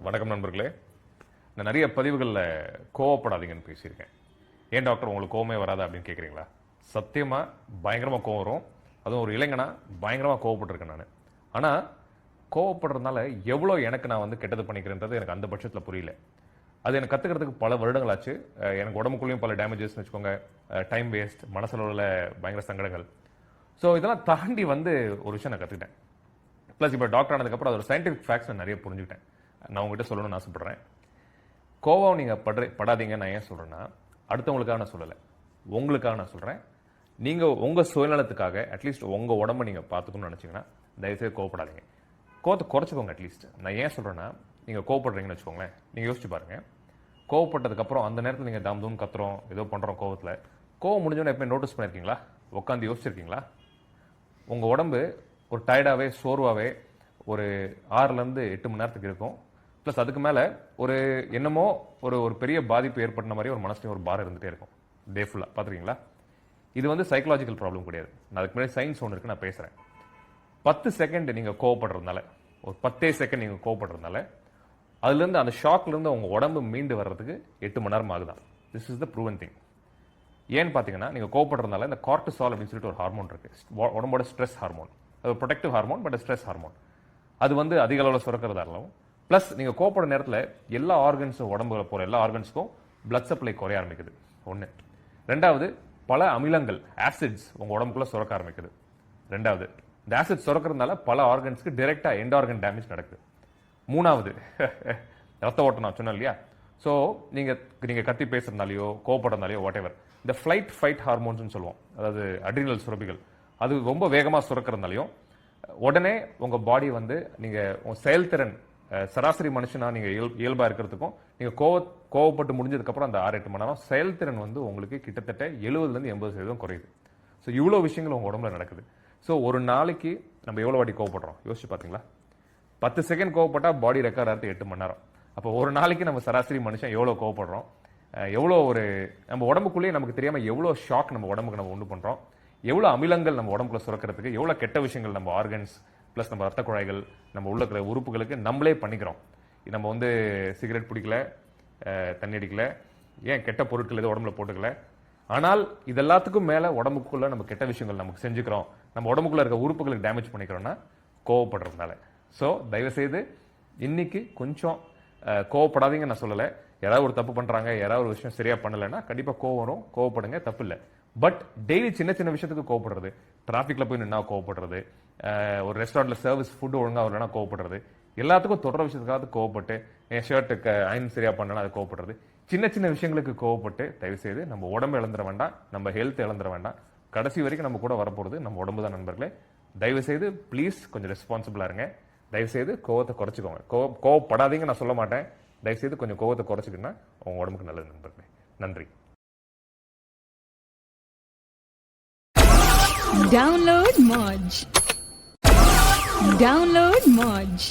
வணக்கம் நண்பர்களே. நான் நிறைய பதிவுகளில் கோவப்படாதீங்கன்னு பேசியிருக்கேன். ஏன் டாக்டர் உங்களுக்கு கோவமே வராதா அப்படின்னு கேட்குறீங்களா? சத்தியமாக பயங்கரமாக கோவம் வரும். அதுவும் ஒரு இளைஞனா பயங்கரமாக கோவப்பட்டிருக்கேன் நான். ஆனால் கோவப்படுறதுனால எவ்வளோ எனக்கு நான் வந்து கெட்டது பண்ணிக்கிறேன்றது எனக்கு அந்த பட்சத்தில் புரியல. அது எனக்கு கற்றுக்கிறதுக்கு பல வருடங்கள் ஆச்சு. எனக்கு உடம்புக்குள்ளேயும் பல டேமேஜஸ்ன்னு வச்சுக்கோங்க, டைம் வேஸ்ட், மனசளவில் பயங்கர சங்கடங்கள். ஸோ இதெல்லாம் தாண்டி வந்து ஒரு விஷயம் நான் கற்றுக்கிட்டேன். ப்ளஸ் இப்போ டாக்டர் ஆனதுக்கப்புறம் அதோட சயின்டிஃபிக் ஃபேக்ட்ஸ் நான் நிறைய புரிஞ்சுக்கிட்டேன். நான் உங்கள்கிட்ட சொல்லணும்னு ஆசைப்படுறேன். கோவம் நீங்கள் படாதீங்க நான் ஏன் சொல்கிறேன்னா, அடுத்தவங்களுக்காக நான் சொல்லலை, உங்களுக்காக நான் சொல்கிறேன். நீங்கள் உங்கள் சுயநலத்துக்காக அட்லீஸ்ட் உங்கள் உடம்பை நீங்கள் பார்த்துக்கணும்னு நினச்சிங்கன்னா தயவுசெய்து கோவப்படாதீங்க. கோவத்தை குறைச்சிக்கோங்க அட்லீஸ்ட். நான் ஏன் சொல்கிறேன்னா, நீங்கள் கோவப்படுறீங்கன்னு வச்சுக்கோங்களேன், நீங்கள் யோசிச்சு பாருங்கள். கோவப்பட்டதுக்கப்புறம் அந்த நேரத்தில் நீங்கள் தாம் தூன்னு கத்துறோம், ஏதோ பண்ணுறோம் கோவத்தில். கோவம் முடிஞ்சோன்னு எப்பவுமே நோட்டீஸ் பண்ணியிருக்கீங்களா? உட்காந்து யோசிச்சிருக்கீங்களா? உங்கள் உடம்பு ஒரு டயர்டாகவே சோர்வாகவே ஒரு 6லேருந்து 8 மணி நேரத்துக்கு இருக்கும். ப்ளஸ் அதுக்கு மேலே ஒரு என்னமோ ஒரு பெரிய பாதிப்பு ஏற்பட்ட மாதிரி ஒரு மனசுலையும் ஒரு பாரம் இருந்துகிட்டே இருக்கும் டே ஃபுல்லாக. பார்த்துருக்கீங்களா? இது வந்து சைக்கலாஜிக்கல் ப்ராப்ளம் கிடையாது. நான் அதுக்கு முன்னாடி சயின்ஸ் ஒன்று இருக்குது, நான் பேசுகிறேன். 10 செகண்ட் நீங்கள் கோவப்படுறதுனால, ஒரு 10 செகண்ட் நீங்கள் கோவப்படுறதுனால அதுலேருந்து அந்த ஷாக்லேருந்து உங்கள் உடம்பு மீண்டு வர்றதுக்கு 8 மணி நேரம் ஆகுதான். This is the proven thing. ஏன்னு பார்த்தீங்கன்னா, நீங்கள் கோவப்படுறதுனால இந்த கார்டிசால் அப்படின்னு சொல்லிட்டு ஒரு ஹார்மோன் இருக்குது, உடம்போட ஸ்ட்ரெஸ் ஹார்மோன். அது protective hormone, but stress hormone. அது வந்து அதிக அளவில் சுரக்கிறதாலும், ப்ளஸ் நீங்கள் கோவப்படுற நேரத்தில் எல்லா ஆர்கன்ஸும், உடம்புல போகிற எல்லா ஆர்கன்ஸுக்கும் பிளட் சப்ளை குறைய ஆரம்பிக்குது. ஒன்று. ரெண்டாவது, பல அமிலங்கள், ஆசிட்ஸ் உங்கள் உடம்புக்குள்ள சுரக்க ஆரம்பிக்குது. ரெண்டாவது, இந்த ஆசிட் சுரக்கிறதுனால பல ஆர்கன்ஸ்க்கு டைரெக்டாக எண்ட் ஆர்கன் டேமேஜ் நடக்குது. மூணாவது, ரத்த ஓட்டம் நான் சொன்னேன் இல்லையா? ஸோ நீங்கள் கத்தி பேசுறதுனாலையோ கோவப்படுறதுனாலையோ வாட் எவர், இந்த ஃப்ளைட் ஃபைட் ஹார்மோன்ஸ்னு சொல்லுவோம், அதாவது அட்ரினல் சுரப்பிகள், அது ரொம்ப வேகமாக சுரக்கிறதுனாலையும் உடனே உங்கள் பாடி வந்து நீங்கள் உங்கள் செயல்திறன் சராசரி மனுஷனா நீங்கள் இயல்பாக இருக்கிறதுக்கும் நீங்கள் கோவப்பட்டு முடிஞ்சதுக்கப்புறம் அந்த 6-8 மணி நேரம் செயல்திறன் வந்து உங்களுக்கு கிட்டத்தட்ட 70%-80% 80% குறையுது. ஸோ இவ்வளோ விஷயங்கள் உங்கள் உடம்புல நடக்குது. ஸோ ஒரு நாளைக்கு நம்ம எவ்வளோ வாட்டி கோவப்படுறோம் யோசிச்சு பார்த்தீங்களா? 10 செகண்ட் கோவப்பட்டால் பாடி ரெக்கார்ட் ஆகிறது 8 மணி நேரம். அப்போ ஒரு நாளைக்கு நம்ம சராசரி மனுஷன் எவ்வளோ கோவப்படுறோம், எவ்வளோ ஒரு நம்ம உடம்புக்குள்ளேயே நமக்கு தெரியாமல் எவ்வளோ ஷாக் நம்ம உடம்புக்கு நம்ம உண்டு பண்ணுறோம், எவ்வளோ அமிலங்கள் நம்ம உடம்புல சுரக்கிறதுக்கு, எவ்வளோ கெட்ட விஷயங்கள் நம்ம ஆர்கன்ஸ் ப்ளஸ் நம்ம ரத்த குழாய்கள் நம்ம உள்ள இருக்கிற உறுப்புகளுக்கு நம்மளே பண்ணிக்கிறோம். நம்ம வந்து சிகரெட் பிடிக்கல, தண்ணி அடிக்கல, ஏன் கெட்ட பொருட்கள் எதுவும் உடம்புல போட்டுக்கல. ஆனால் இதெல்லாத்துக்கும் மேலே உடம்புக்குள்ள நம்ம கெட்ட விஷயங்கள் நமக்கு செஞ்சுக்கிறோம், நம்ம உடம்புக்குள்ள இருக்க உறுப்புகளுக்கு டேமேஜ் பண்ணிக்கிறோம்னா கோவப்படுறதுனால. ஸோ தயவுசெய்து இன்னைக்கு கொஞ்சம் கோவப்படாதீங்க நான் சொல்லலை. யாராவது ஒரு தப்பு பண்ணுறாங்க, யாராவது ஒரு விஷயம் சரியா பண்ணலைன்னா கண்டிப்பாக கோவம் வரும், கோவப்படுங்க, தப்பு இல்லை. பட் டெய்லி சின்ன சின்ன விஷயத்துக்கு கோவப்படுறது, டிராஃபிக்ல போய் நின்னா கோவப்படுறது, ஒரு ரெஸ்டாரண்ட்ல சர்வீஸ் ஃபுட் ஒழுங்காக வரலன்னா கோவப்படுறது, எல்லாத்துக்கும் தொடர விஷயத்துக்காக கோவப்பட்டு, என் ஷர்ட்டுக்கு அயன் சரியா பண்ணனா அது கோவப்படுறது, சின்ன சின்ன விஷயங்களுக்கு கோவப்பட்டு தயவுசெய்து நம்ம உடம்பு இழந்துட வேண்டாம், நம்ம ஹெல்த் இழந்துட வேண்டாம். கடைசி வரைக்கும் நம்ம கூட வரப்போகிறது நம்ம உடம்பு தான் நண்பர்களே. தயவுசெய்து ப்ளீஸ் கொஞ்சம் ரெஸ்பான்சிபிளா இருங்க. தயவுசெய்து கோவத்தை குறைச்சிக்கோங்க. கோவப்படாதீங்க நான் சொல்ல மாட்டேன். தயவுசெய்து கொஞ்சம் கோவத்தை குறைச்சிக்கிட்டா உங்க உடம்புக்கு நல்லது நண்பர்களே. நன்றி. Download Moj.